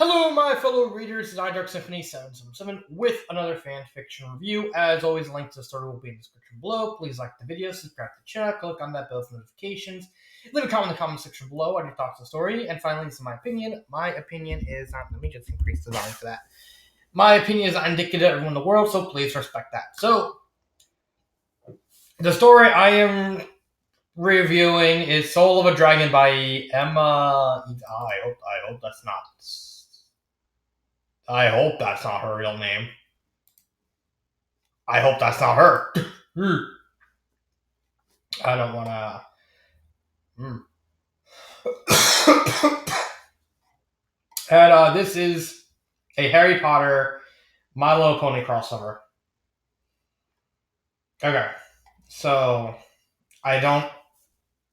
Hello, my fellow readers. It's iDark Symphony 777 with another fan fiction review. As always, link to the story will be in the description below. Please like the video, subscribe to the channel, click on that bell for notifications. Leave a comment in the comment section below on your thoughts on the story. And finally, this is my opinion. My opinion is not. Let me just increase the volume for that. My opinion is not indicative of everyone in the world, so please respect that. So, the story I am reviewing is Soul of a Dragon by Emma. I hope that's not her real name. I hope that's not her. I don't want to. And this is a Harry Potter My Little Pony crossover. Okay, so I don't.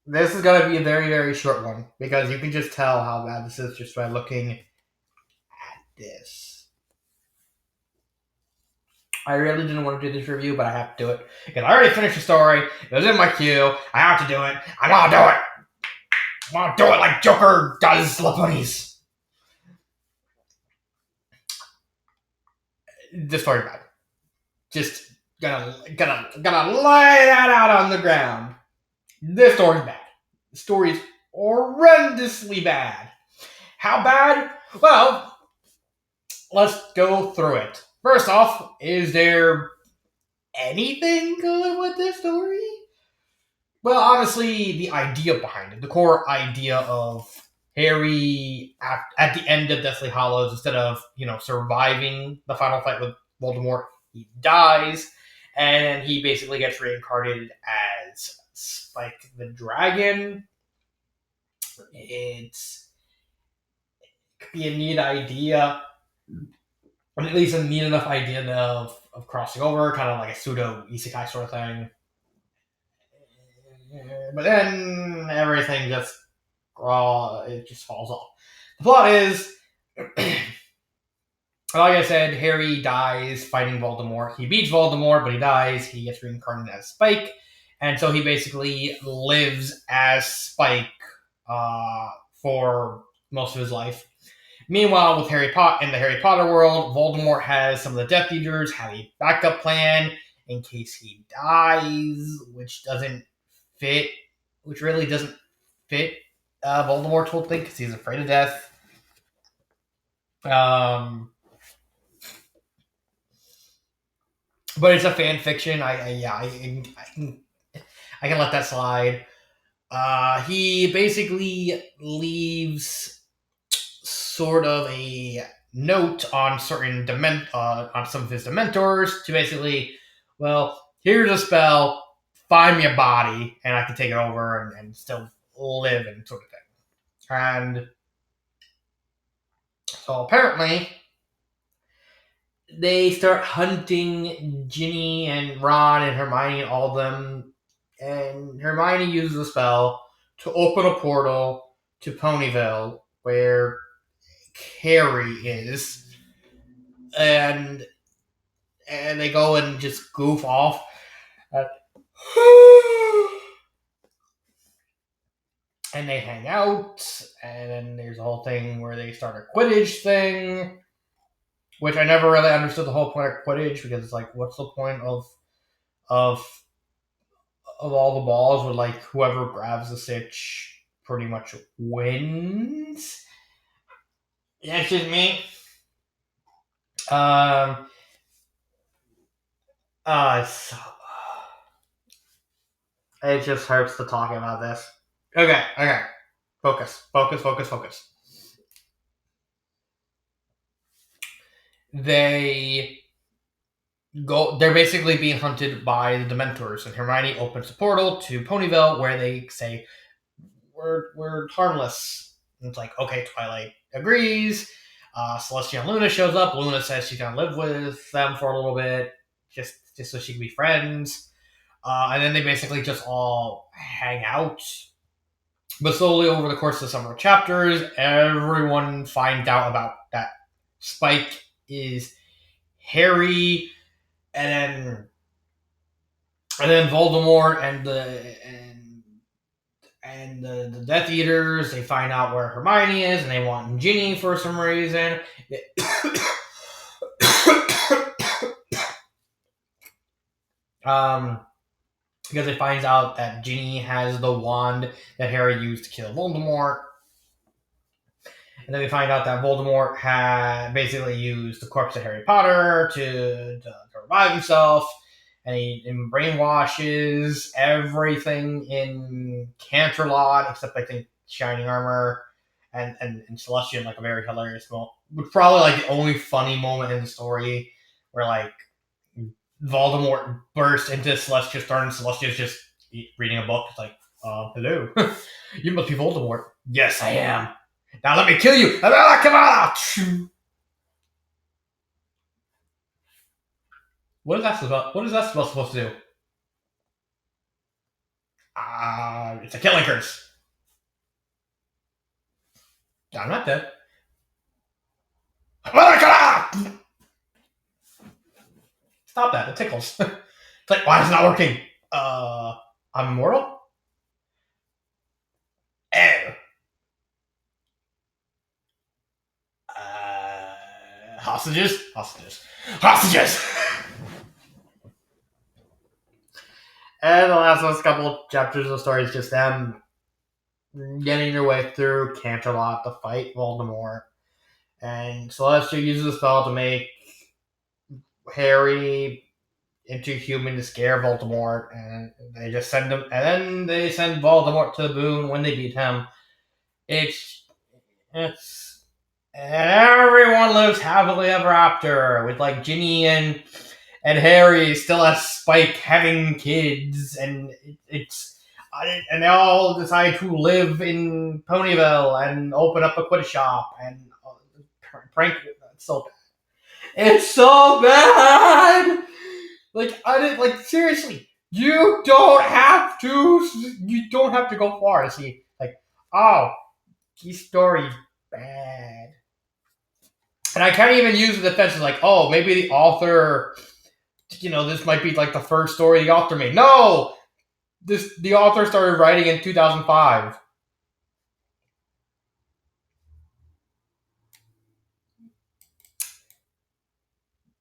This is gonna be a very, very short one because you can just tell how bad this is just by looking at this. I really didn't want to do this review, but I have to do it because I already finished the story. It was in my queue. I have to do it. I'm gonna do it. I'm gonna do it like Joker does the ponies. The story bad. Just gonna lay that out on the ground. This story's bad. The story's horrendously bad. How bad? Well, let's go through it. First off, is there anything good with this story? Well, honestly, the idea behind it, the core idea of Harry at the end of Deathly Hallows, instead of surviving the final fight with Voldemort, he dies, and he basically gets reincarnated as Spike the Dragon. It could be a neat idea, or at least a neat enough idea of crossing over, kind of like a pseudo isekai sort of thing. But then everything just falls off. The plot is, like I said, Harry dies fighting Voldemort. He beats Voldemort, but he dies. He gets reincarnated as Spike, and so he basically lives as Spike for most of his life. Meanwhile, with Harry Potter in the Harry Potter world, Voldemort has some of the Death Eaters have a backup plan in case he dies, which really doesn't fit Voldemort's whole thing because he's afraid of death. But it's a fan fiction. I can let that slide. He basically leaves sort of a note on certain on some of his Dementors to basically, well, here's a spell, find me a body, and I can take it over and still live and sort of thing. And so apparently, they start hunting Ginny and Ron and Hermione and all of them, and Hermione uses a spell to open a portal to Ponyville, where Harry is, and they go and just goof off. And they hang out, and then there's a whole thing where they start a Quidditch thing, which I never really understood the whole point of Quidditch, because it's like, what's the point of all the balls with like whoever grabs the stitch pretty much wins? That's just me. It just hurts to talk about this. Okay. Focus. They're basically being hunted by the Dementors, and Hermione opens a portal to Ponyville where they say, we're harmless. And it's like, okay, Twilight agrees. Celestia and Luna shows up. Luna says she's gonna live with them for a little bit, just so she can be friends. And then they basically just all hang out. But slowly over the course of several chapters, everyone finds out about that Spike is Harry, and then Voldemort and and the Death Eaters, they find out where Hermione is, and they want Ginny for some reason. um, because it finds out that Ginny has the wand that Harry used to kill Voldemort. And then we find out that Voldemort had basically used the corpse of Harry Potter to revive himself. And he brainwashes everything in Canterlot, except I think Shining Armor and Celestia in like a very hilarious moment. Probably like the only funny moment in the story where like Voldemort bursts into Celestia's turn and Celestia's just reading a book. It's like, hello. You must be Voldemort. Yes, I am. Now let me kill you. Come on. What is that supposed? What is that supposed to do? It's a killing curse. I'm not dead. Stop that. It tickles. It's like, why is it not working? I'm immortal? Oh. Hostages? Hostages. Hostages! And the last couple of chapters of the story is just them getting their way through Canterlot to fight Voldemort. And Celestia uses a spell to make Harry into human to scare Voldemort, and they just send him, and then they send Voldemort to the Boon when they beat him. It's and everyone lives happily ever after with like Ginny and Harry still as Spike having kids, and and they all decide to live in Ponyville and open up a Quidditch shop and prank. It's so bad. Like I didn't like seriously. You don't have to. You don't have to go far to see like, oh, his story's bad. And I can't even use the defense of like, oh, maybe the author, this might be like the first story the author made. No, the author started writing in 2005.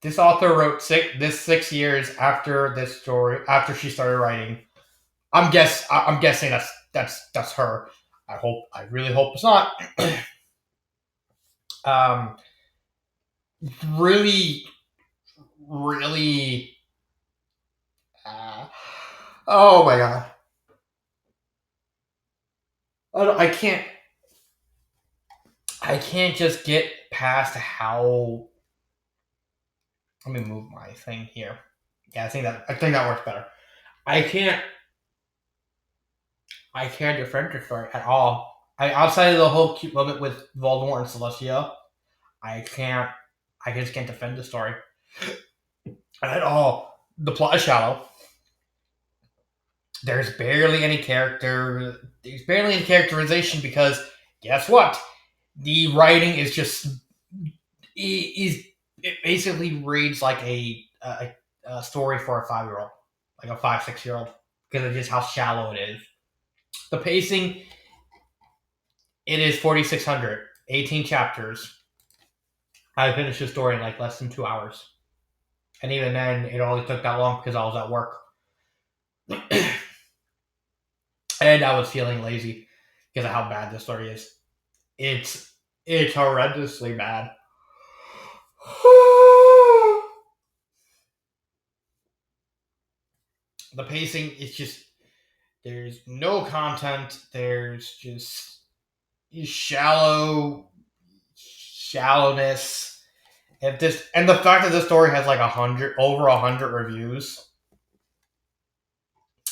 This author wrote 6 years after this story, after she started writing. I'm guessing that's her. I really hope it's not. um, really, really. Oh my god! I can't. I can't just get past how. Let me move my thing here. Yeah, I think that works better. I can't. I can't defend the story at all. Outside of the whole cute moment with Voldemort and Celestia, I can't. I just can't defend the story at all. The plot is shallow. There's barely any character. There's barely any characterization because guess what? The writing is just it basically reads like a story for a 5-year-old, like a 5-6-year-old, because of just how shallow it is. The pacing, it is 4,600, 18 chapters. I finished the story in like less than 2 hours, and even then, it only took that long because I was at work, and I was feeling lazy because of how bad this story is. It's horrendously bad. The pacing is just there's no content. There's just shallowness. And the fact that this story has like over 100 reviews.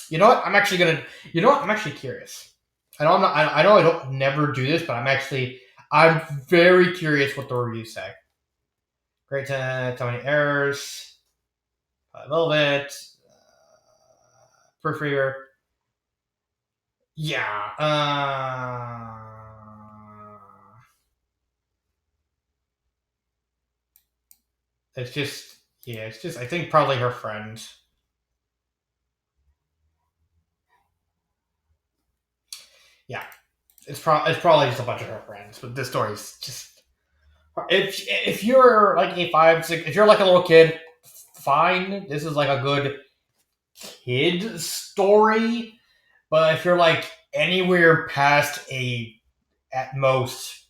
You know what? I'm actually curious. I know I'm not. I know I don't never do this, but I'm very curious what the reviews say. Great to many errors. Velvet. Proofreader. Yeah. It's just. Yeah. It's just. I think probably her friends. it's probably just a bunch of her friends, but this story is just if you're like a 5, 6, if you're like a little kid, fine. This is like a good kid story. But if you're like anywhere past a at most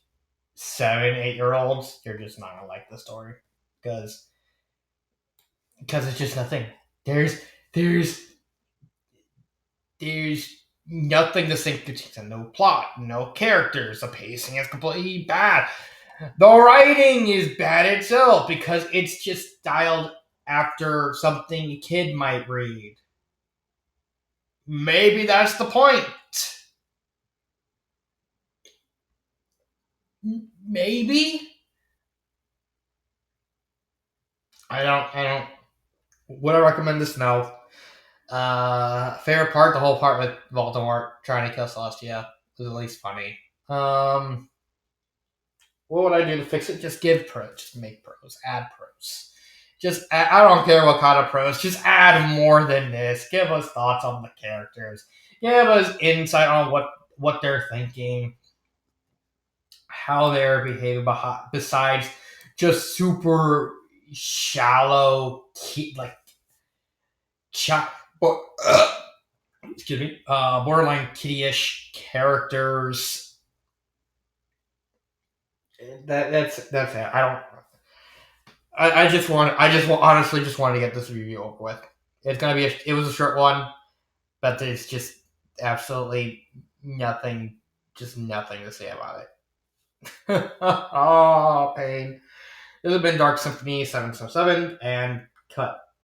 7, 8 year olds, you're just not gonna like the story because it's just nothing. There's there's there's nothing to sink your teeth in. No plot, no characters. The pacing is completely bad. The writing is bad itself because it's just styled after something a kid might read. Maybe that's the point. Maybe I don't. Would I recommend this? No. Favorite part, the whole part with Voldemort trying to kill Celestia was at least funny. Um, what would I do to fix it? Just give pros. Just make pros. Add pros. I don't care what kind of pros. Just add more than this. Give us thoughts on the characters. Give us insight on what they're thinking, how they're behaving. Besides just super shallow, like chat. Excuse me, borderline kiddie-ish characters. That's it. I don't. Honestly just wanted to get this review over with. It was a short one, but there's just absolutely nothing, just nothing to say about it. Oh, pain. This has been Dark Symphony 777 and cut.